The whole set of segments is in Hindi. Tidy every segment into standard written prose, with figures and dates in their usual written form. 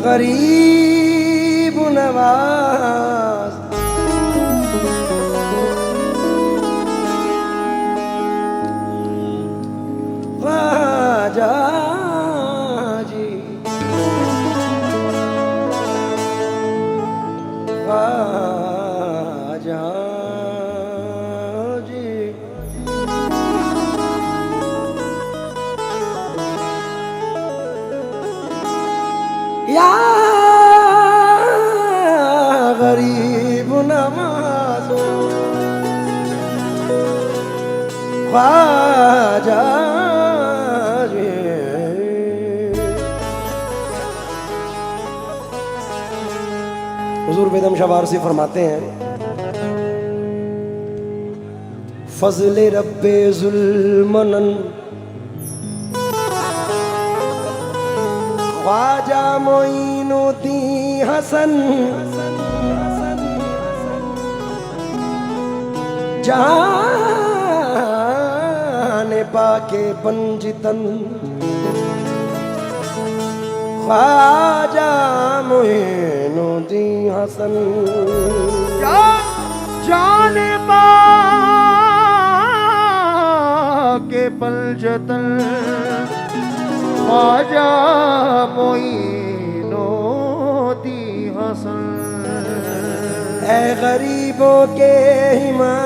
गरीब नवाज ख्वाजा जी, ख्वाजा जी। या गरीब नवाज ख्वाजा जी। हुजूर बेदम शाह वारसी फरमाते हैं, फज़ले रब्बे ज़ुल्मनन ख्वाजा मोइनुद्दीन हसन, जाने पाके पंजितन ख्वाजा मोइनुद्दीन हसन, जाने पाके पंजितन ख्वाजा मोइनुद्दीन हसन। ऐ गरीबों के हिमायत,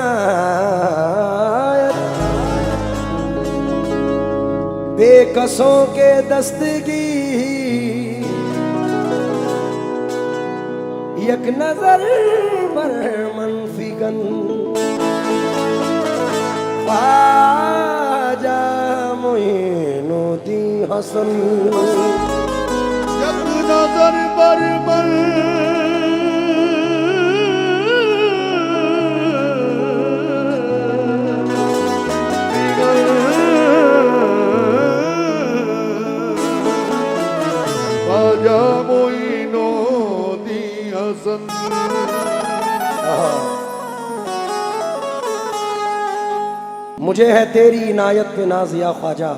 बेकसों के दस्तगीर, एक नजर पर मनफिगन ख्वाजा मोइनुद्दीन हसन, एक नजर पर ख्वाजा मोइनुद्दीन हसन। मुझे है तेरी इनायत पे नाज़िया ख्वाजा,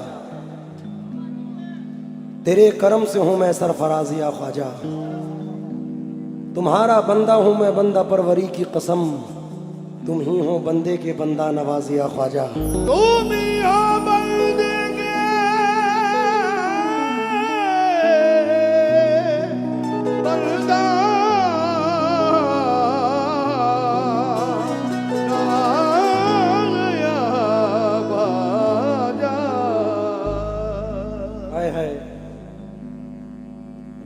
तेरे करम से हूं मैं सरफराजिया ख्वाजा, तुम्हारा बंदा हूं मैं बंदा परवरी की कसम, तुम ही हो बंदे के बंदा नवाजिया ख्वाजा। तुम ही हो बंदे के बंदा नवाजिया ख्वाजा। हाय हाय,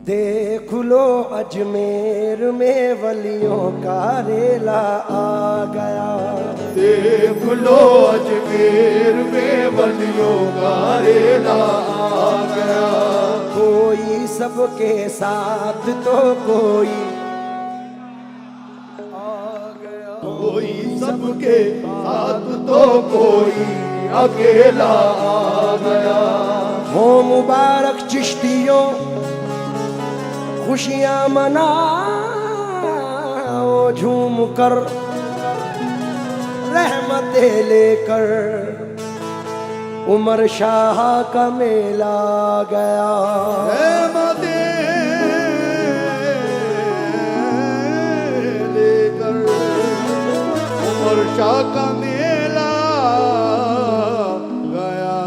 देख लो अजमेर में वलियों का रेला आ गया, देख लो अजमेर में वलियों का रेला आ गया, कोई सबके साथ तो कोई आ गया, कोई सबके साथ तो कोई अकेला आ गया। हो मुबारक चिश्तियों खुशियां मनाओ झूम कर, रहमतें लेकर उमर शाह का मेला गया। रहमतें लेकर उमर शाह का मेला गया।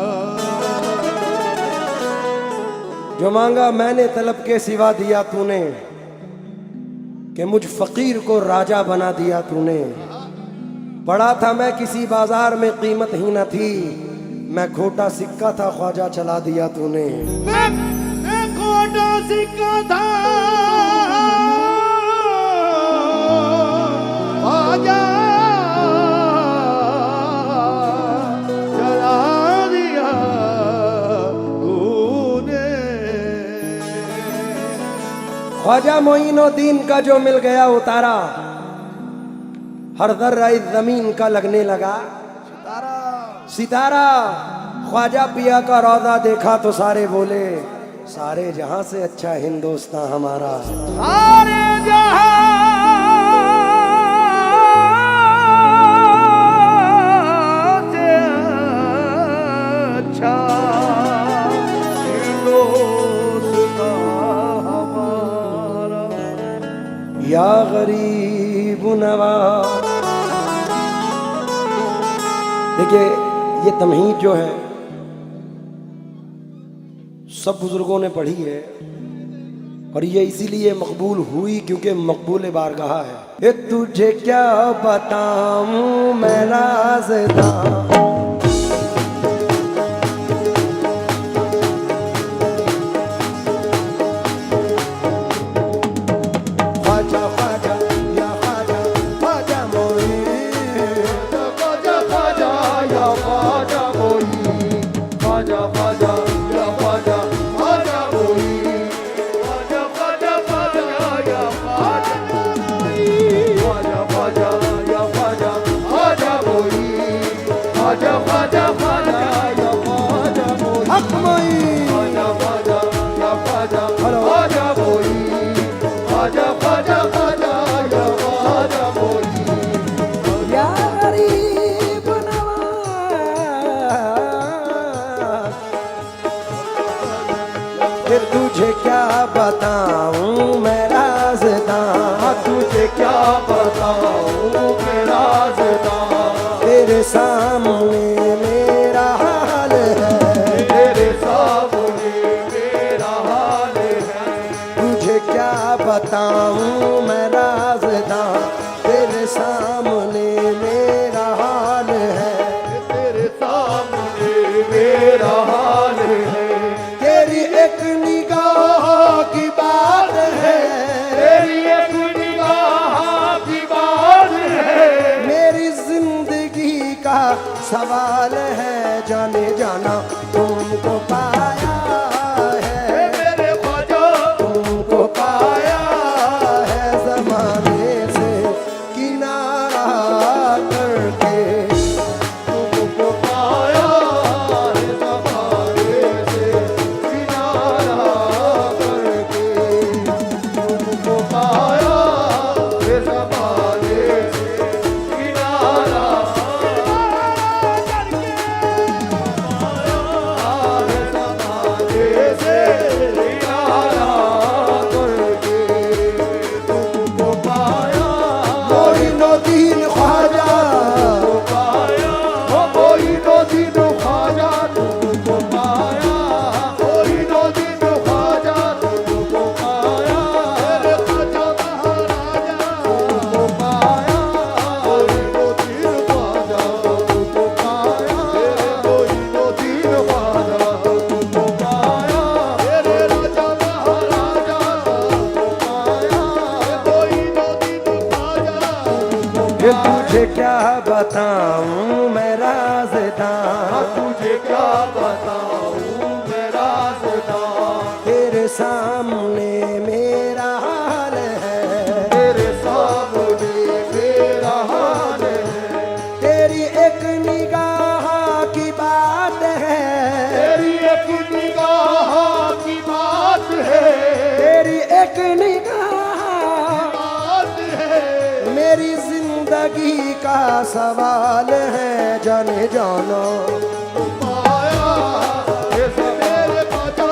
जो मांगा मैंने तलब के सिवा दिया तूने, कि मुझ फकीर को राजा बना दिया तूने। पड़ा था मैं किसी बाजार में कीमत ही न थी, मैं खोटा सिक्का था ख्वाजा चला दिया तूने। मैं खोटा सिक्का था ख्वाजा चला दिया तूने। ख्वाजा मोइनुद्दीन का जो मिल गया उतारा, हर दर्रा इस जमीन का लगने लगा सितारा। ख्वाजा पिया का रौदा देखा तो सारे बोले, सारे जहां से अच्छा हिंदुस्तान हमारा। सारे जहां से अच्छा हिंदुस्तान हमारा। गरीब नवाज। देखिए ये तमहीद जो है सब बुजुर्गों ने पढ़ी है और ये इसीलिए मकबूल हुई क्योंकि मकबूल बारगाह है। ये तुझे क्या बताऊं मैं राज़दां, तुझे क्या बताऊं मैं राज़दां, तुझे क्या बताऊं मैं राज़दां, तेरे सामने मेरा हाल है, तेरे सामने मेरा हाल है। तुझे क्या बताऊं मैं राज़दां, तेरे सामने मेरा हाल है, तेरे सामने मेरा हाल है। तेरी एक निगाह की बात है, तेरी एक निगाह की बात है, मेरी जिंदगी का सवाल है, जाने जाना तुमको पाया है, मेरे ख्वाजा तुमको पाया है ज़माने से किनारा करके, तुमको पाया है ज़माने से किनारा करके, तुमको पाया है ज़माने से किनारा मोइनुद्दीन ख्वाजा, ये तुझे क्या बताऊं मैं राज़दां, तुझे क्या बताऊं मैं राज़दां, तेरे सामने मेरा हाल है, तेरे सामने मेरा हाल है, तेरी एक निगाह की बात है, तेरी एक निगाह की बात है, तेरी एक निगाह बात है, मेरी जिंदगी का सवाल है, जाने जाना पाया जैसे मेरे ख्वाजा,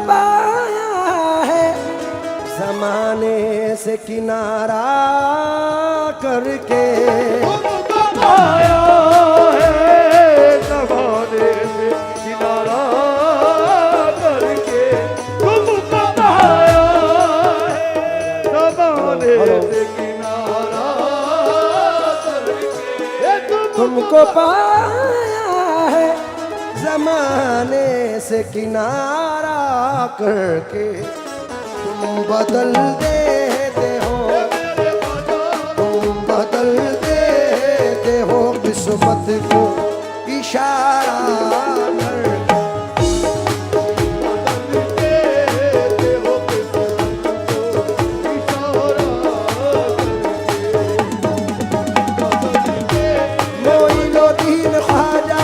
पाया है ज़माने से किनारा करके, पाया है ज़माने से किनारा तुमको पाया है जमाने से किनारा करके, तुमको पाया है ज़माने से किनारा करके, तुमको पाया है ज़माने से किनारा करके, तुमको पाया है जमाने से किनारा करके, तुम बदल देते हो, तुम बदल देते हो किस्मत को इशारा कर मोइनुद्दीन ख्वाजा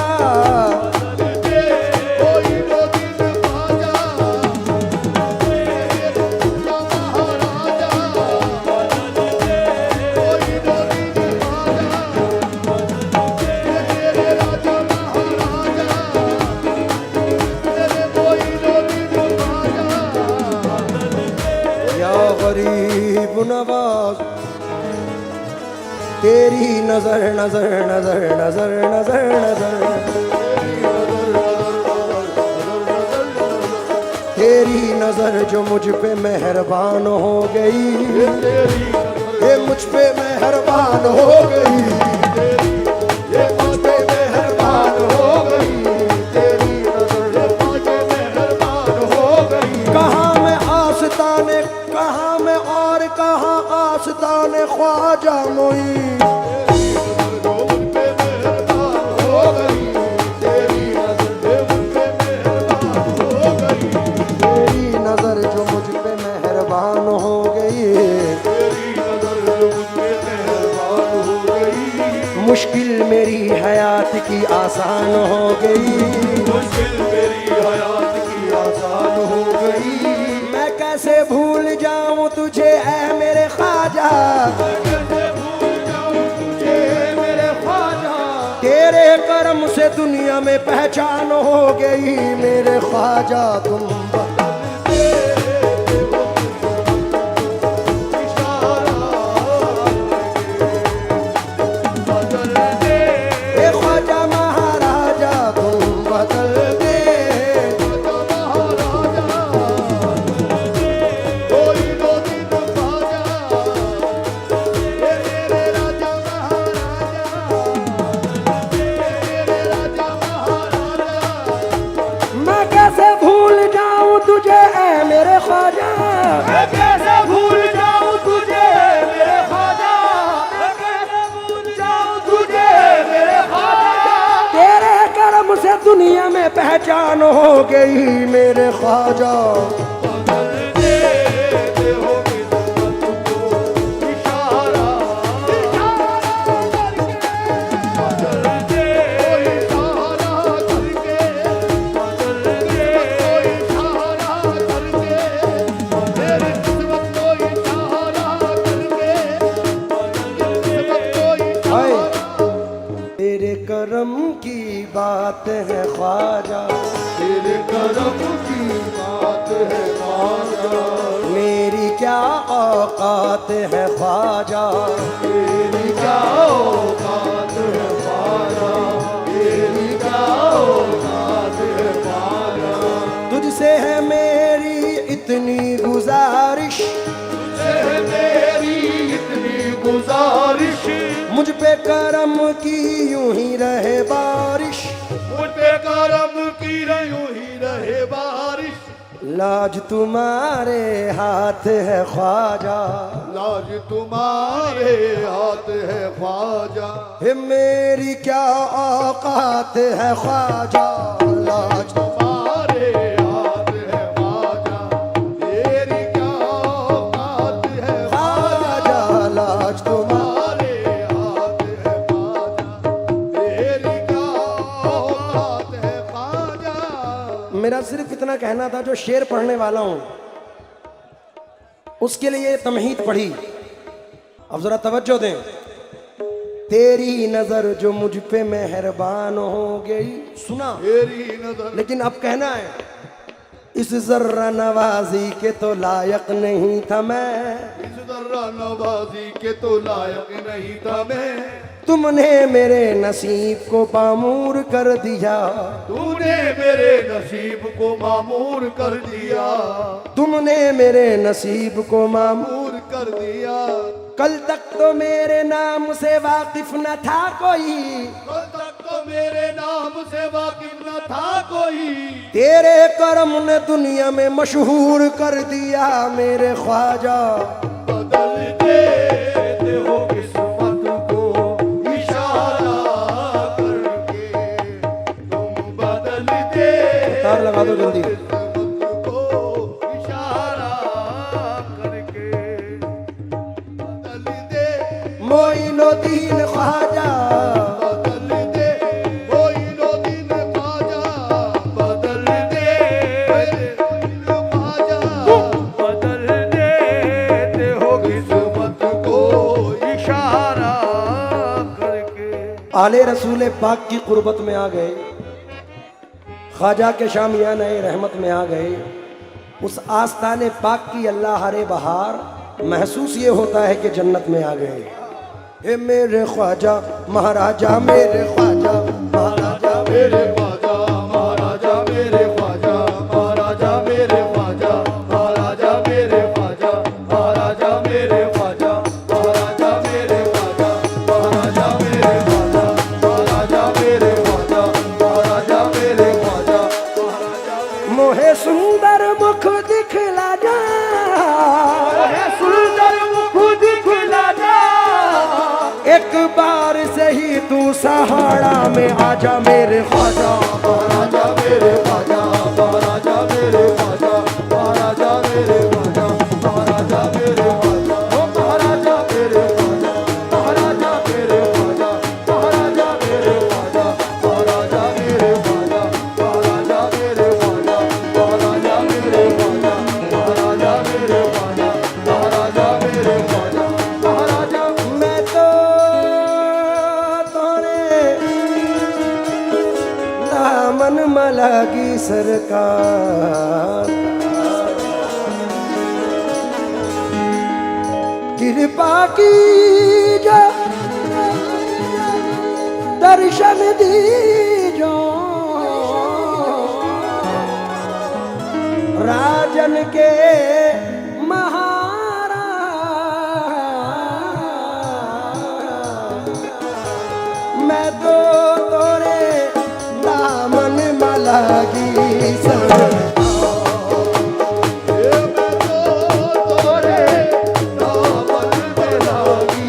गरीब नवाज तेरी नजर नजर नजर नजर नजर नजर तेरी नजर जो मुझ पे मेहरबान हो गई ये मुझ पे मेहरबान हो गई ये मुझ पे मेहरबान हो गई तेरी नजर मुझ पे मेहरबान हो गई कहाँ मैं आस्ताने कहाँ मैं और कहाँ आस्ताने ख्वाजा मोई तेरी नजर जो मुझ पे मेहरबान हो गई मुश्किल मेरी हयात की आसान हो गई मुश्किल मेरी हयात की आसान हो गई मैं कैसे भूल जाऊं तुझे ऐ मेरे ख्वाजा तेरे करम से दुनिया में पहचान हो गई मेरे ख्वाजा तुम ख्वाजा महाराजा तुम बदल दे तुझे ऐ मेरे ख्वाजा मैं कैसे भूल जाऊं तुझे मेरे ख्वाजा मैं कैसे भूल जाऊं तुझे मेरे ख्वाजा तेरे करम से दुनिया में पहचान हो गई मेरे ख्वाजा करम की बात है ख्वाजा तेरे करम की बात है ख्वाजा मेरी क्या औकात है ख्वाजा मेरी क्या औकात है ख्वाजा मेरी क्या औकात है ख्वाजा तुझसे है मेरी इतनी गुजारिश तुझसे है मेरी इतनी गुजारिश मुझ पे करम की यूं ही रहे बारिश मुझ पे करम की यूं ही रहे बारिश लाज तुम्हारे हाथ है ख्वाजा लाज तुम्हारे हाथ है ख्वाजा हे मेरी क्या औकात है ख्वाजा लाज तुम्हारे हाथ है ख्वाजा मेरी क्या औकात है ख्वाजा लाज तुम्हारे मेरा सिर्फ इतना कहना था जो शेर पढ़ने वाला हूं उसके लिए ये तमहीद पढ़ी अब जरा तवज्जो दें तेरी नजर जो मुझ पे मेहरबान हो गई सुना तेरी नजर लेकिन अब कहना है इस जर्रा नवाजी के तो लायक नहीं था मैं इस जर्रा नवाजी के तो लायक नहीं था मैं तुमने मेरे नसीब को मामूर कर दिया तूने मेरे नसीब को मामूर कर दिया तुमने मेरे नसीब को मामूर कर दिया कल तक तो मेरे नाम से वाकिफ न था कोई कल तक तो मेरे नाम से वाकिफ न था कोई तेरे करम ने दुनिया में मशहूर कर दिया मेरे ख्वाजा बदल देते हो किस्मत को इशारा दो जल्दी। को इशारा करके बदल दे मोइनुद्दीन ख्वाजा, बदल दे मोइनुद्दीन ख्वाजा, बदल दे ख्वाजा, बदल देते हो किस्मत को इशारा करके। आले रसूल पाक की कुर्बत में आ गए, ख्वाजा के शामियाना रहमत में आ गए। उस आस्ताने पाक की अल्लाह हरे बहार, महसूस ये होता है कि जन्नत में आ गए। ए मेरे ख्वाजा महाराजा, मेरे ख्वाजा महाराजा, मेरे ख्वाजा महाराजा, मेरे ख्वाजा महाराजा, मेरे ख्वाजा महाराजा, मेरे ख्वाजा महाराजा, मेरे ख्वाजा महाराजा, मेरे ख्वाजा महाराजा, मेरे ख्वाजा महाराजा, मेरे ख्वाजा महाराजा, मेरे ख्वाजा महाराजा। मोहे सुंदर मुख दिखला जा, सुंदर मुख दिखला जा, एक बार से ही तू सहारा में आजा मेरे ख्वाजा। महाराजा मेरे ख्वाजा महाराजा, मेरे ख्वाजा महाराजा, मेरे ख्वाजा महाराजा, मेरे ख्वाजा ओ महाराजा मेरे ख्वाजा महाराजा, मेरे ख्वाजा महाराजा, मेरे ख्वाजा महाराजा, मेरे ख्वाजा महाराजा, मेरे ख्वाजा महाराजा, मेरे ख्वाजा महाराजा, मेरे ख्वाजा महाराजा, मेरे ख्वाजा महाराजा। मैं तो तोरे दामन मलागी सरकार, कृपा की जो दर्शन दीजो, राजन के मैं तो तोरे दामन मलागी सरकार, मैं तो तोरे दामन में लागी सरकार,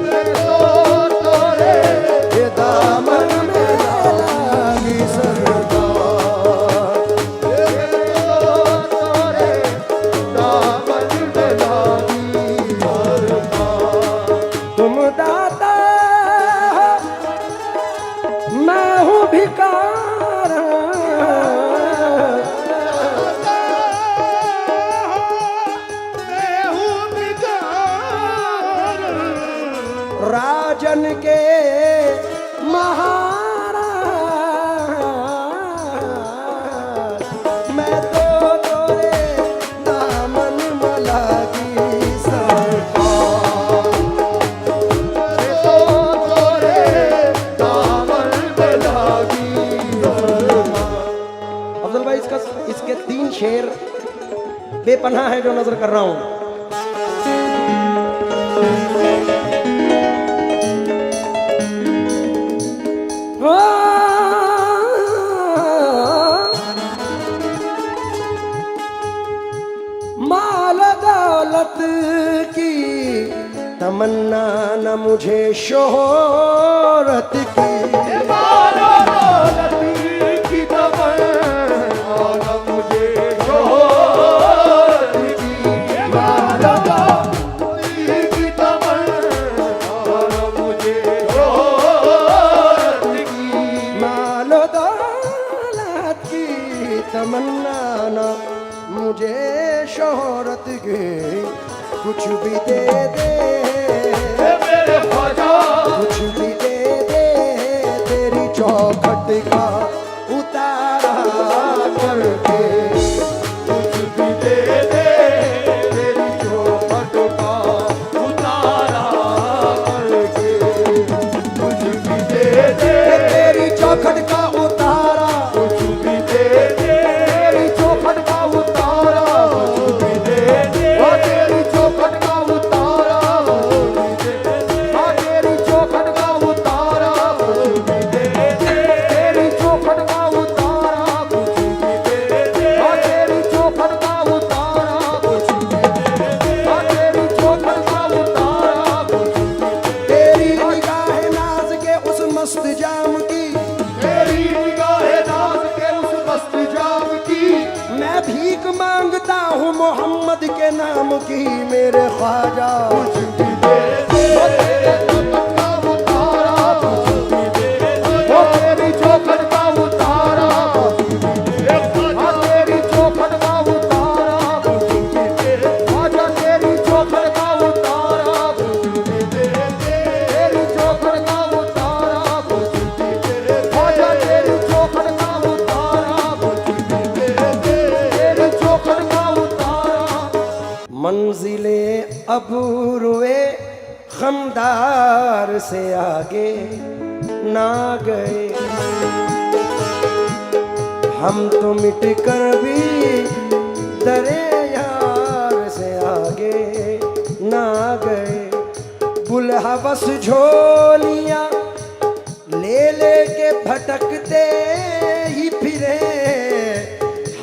मैं तो तोरे दामन में लागी सरकार, मैं तो तोरे दामन में लागी सरकार। तुम दाता मैं हूँ भिकार, राजन के महाराज, मैं तो तोरे दामन मलागी सरकार। अफजल भाई इसके 3 शेर बेपनाह है जो नजर कर रहा हूं। माल दौलत की तमन्ना न मुझे शोहरत की, मालो दौलत की तमन्ना न मुझे शोहरत की, कुछ भी दे दे कुछ भी दे दे, तेरी चौखट का उतारा करके, कुछ भी दे दे तेरी चौखट का उतारा करके, कुछ भी दे दे तेरी चौखट का उतारा, कुछ भी दे दे तेरी चौखट का उतारा, कुछ भी दे दे तेरी चौखट का उतारा, की मेरे ख्वाजा, खुशबू तेरे चमन का उतारा, खुशबू तेरी चौखट का उतारा, हाँ तेरी चौखट का उतारा, ख्वाजा तेरी चौखट का उतारा, तेरी चौखट का उतारा, ख्वाजा तेरी चौखट का उतारा, तेरी चौखट का उतारा। मंजिले अबूरुए खमदार से आगे ना गए, हम तो मिट कर भी दरे यार से आगे ना गए। बुलहवस झोलियां ले लेके भटकते ही फिरे,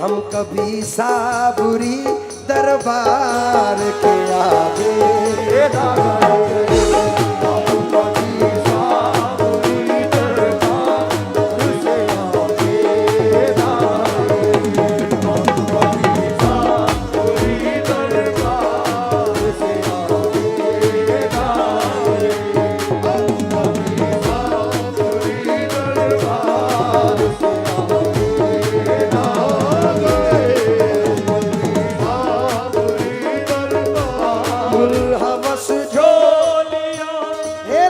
हम कभी साबुरी दरबार के आगे ना गए। बुलहवस झोलियां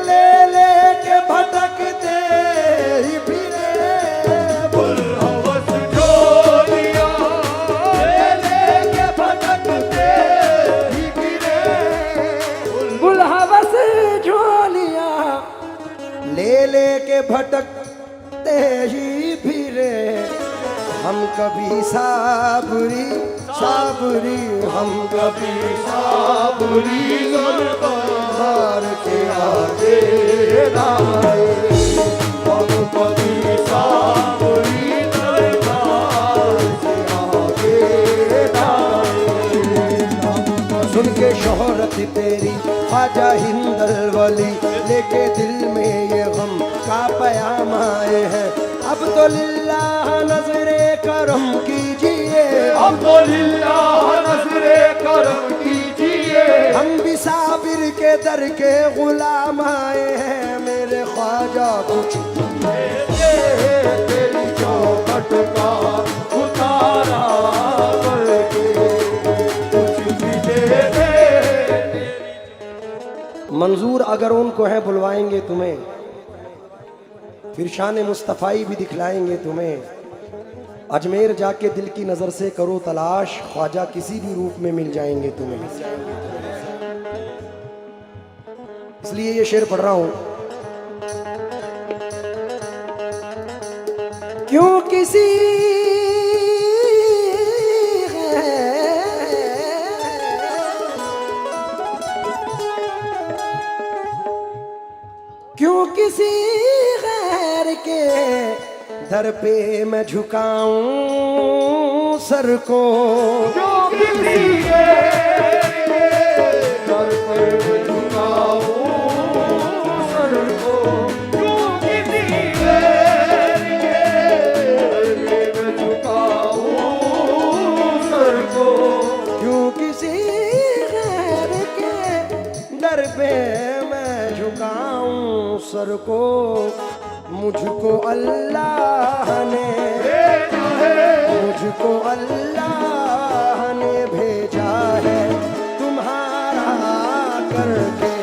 ले लेके भटकते ही फिरे, बुलहवस झोलियां ले लेके भटकते ही फिरे, बुलहवस झोलियां ले लेके भटकते ही फिरे, हम कभी साबुरी साबुरी, हम कभी साबुरी दरबार के आगे ना आए, हम कभी साबुरी दरबार से आगे ना आए। सुन के शोहरत तेरी ख्वाजा हिंदल वली, लेके दिल में ये गम का पयाम आए हैं। अब तो लिल्लाह नजरे करम कीजिए, अब तो लिल्लाह नज़रे करम कीजिए, हम भी साबिर के दर के गुलाम आए हैं। मेरे ख्वाजा कुछ तेरी चौखट का उतारा करके कुछ भी दे दे। मंजूर अगर उनको है बुलवाएंगे तुम्हें, फिर शान मुस्तफ़ाई भी दिखलाएंगे तुम्हें। अजमेर जाके दिल की नज़र से करो तलाश, ख्वाजा किसी भी रूप में मिल जाएंगे तुम्हें। इसलिए ये शेर पढ़ रहा हूं, क्यों किसी क्यों किसी गैर के दर पे मैं झुकाऊं सर को, जो किसी के दर पर मैं झुकाऊं सर को, जो किसी के मैं झुकाऊं सर को, क्यों किसी गैर के दर पे मैं झुकाऊं सर को। मुझको अल्लाह ने मुझको अल्लाह ने भेजा है तुम्हारा करके,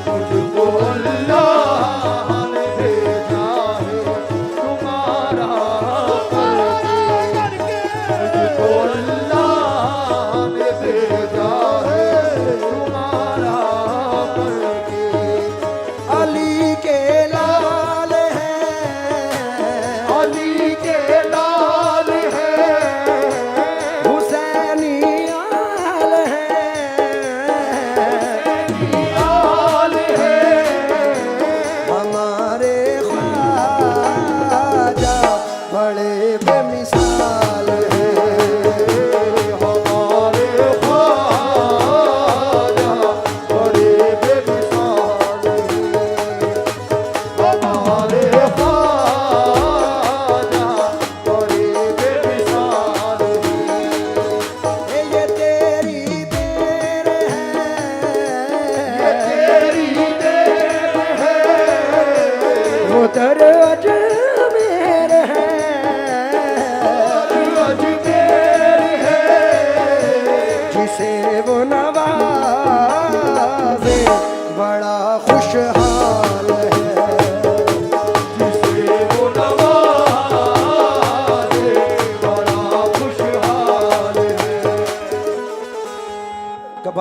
मुझको अल्लाह ने भेजा है तुम्हारा करके, मुझको अल्लाह ने भेजा है तुम्हारा करके। अली के लाल हैं, अली के लाल है, हुसैनी आल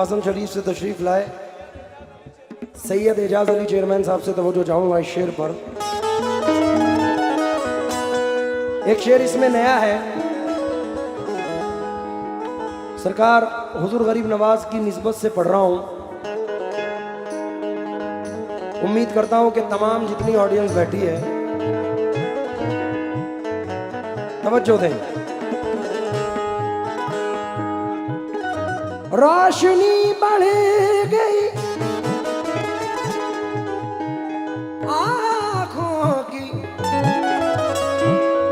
अब्बासन शरीफ से तशरीफ लाए सैयद एजाज अली चेयरमैन साहब से तवज्जो चाहूंगा इस शेर पर। एक शेर इसमें नया है, सरकार हुजूर गरीब नवाज की निस्बत से पढ़ रहा हूं। उम्मीद करता हूं कि तमाम जितनी ऑडियंस बैठी है तवज्जो दें। रोशनी बढ़ गई आँखों की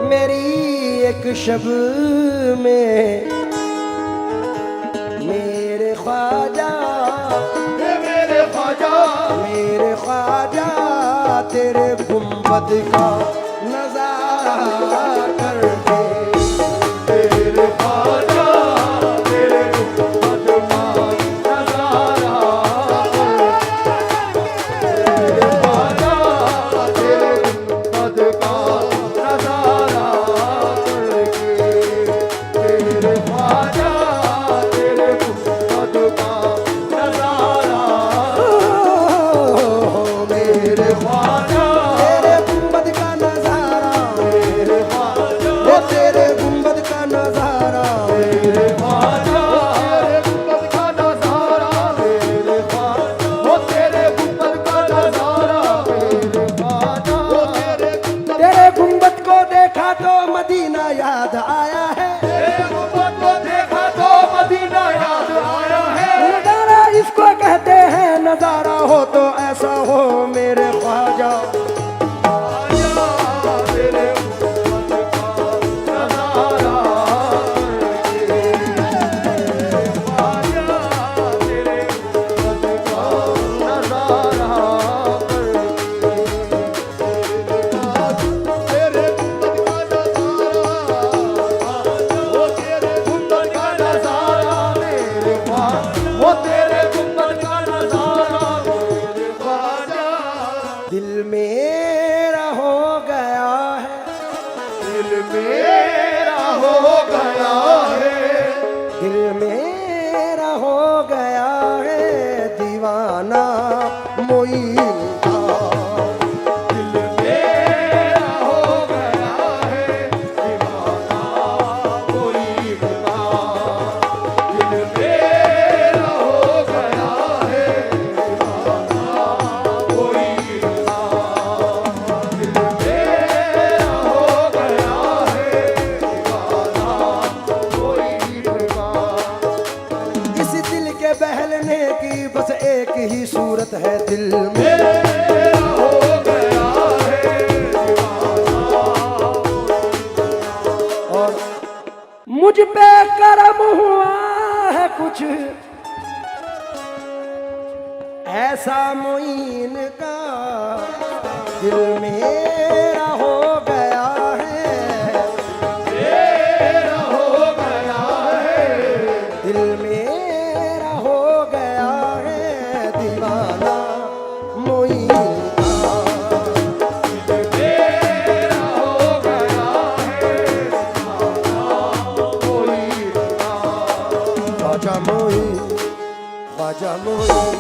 मेरी एक शब में, मेरे ख्वाजा मेरे ख्वाजा मेरे ख्वाजा तेरे गुंबद का नजारा कर दे। तेरे ख्वाजा तेरे गुंबद का नजारा, तेरे ख्वाजा तेरे गुंबद का नजारा करके, तेरे ख्वाजा तेरे गुंबद का नजारा, मेरे ख्वाजा तेरे गुंबद का नजारा, तेरे ख्वाजा वो तेरे गुंबद का नजारा, तेरे ख्वाजा तेरे गुंबद का नजारा, तेरे ख्वाजा वो तेरे गुंबद का नजारा, तेरे ख्वाजा वो तेरे गुंबद, तेरे गुंबद को देखा तो मदीना याद आया है, तेरे गुंबद को देखा तो मदीना याद आया है। नजारा इसको कहते हैं, नजारा हो तो ऐसा हो मेरे ख्वाजा। ख्वाजा तेरे गुंबद का नजारा करके, ख्वाजा तेरे गुंबद का नजारा करके, तेरे गुंबद का नजारा, वो तेरे गुंबद का नजारा मेरे ख्वाजा, वो तेरे गुंबद का नजारा मेरे ख्वाजा। दिल मेरा हो गया है, दिल मेरा हो गया है, दिल मेरा हो गया है दीवाना मोइन का। दिल मेरा हो गया है दीवाना कोई का, दिल मेरा हो गया है दीवाना कोई का, दिल मेरा हो गया है दीवाना कोई का। इस दिल के बहलने की बस एक ही सूरत है दिल में, मेरा हो गया है दीवाना, और मुझ पे करम हुआ है कुछ ऐसा मोइन का। दिल मेरा हो गया है, मेरा हो गया है, दिल मेरा हो गया है दीवाना मोइन का। मेरा हो गया है दीवाना कोई का, ख्वाजा मोइन, ख्वाजा मोइन,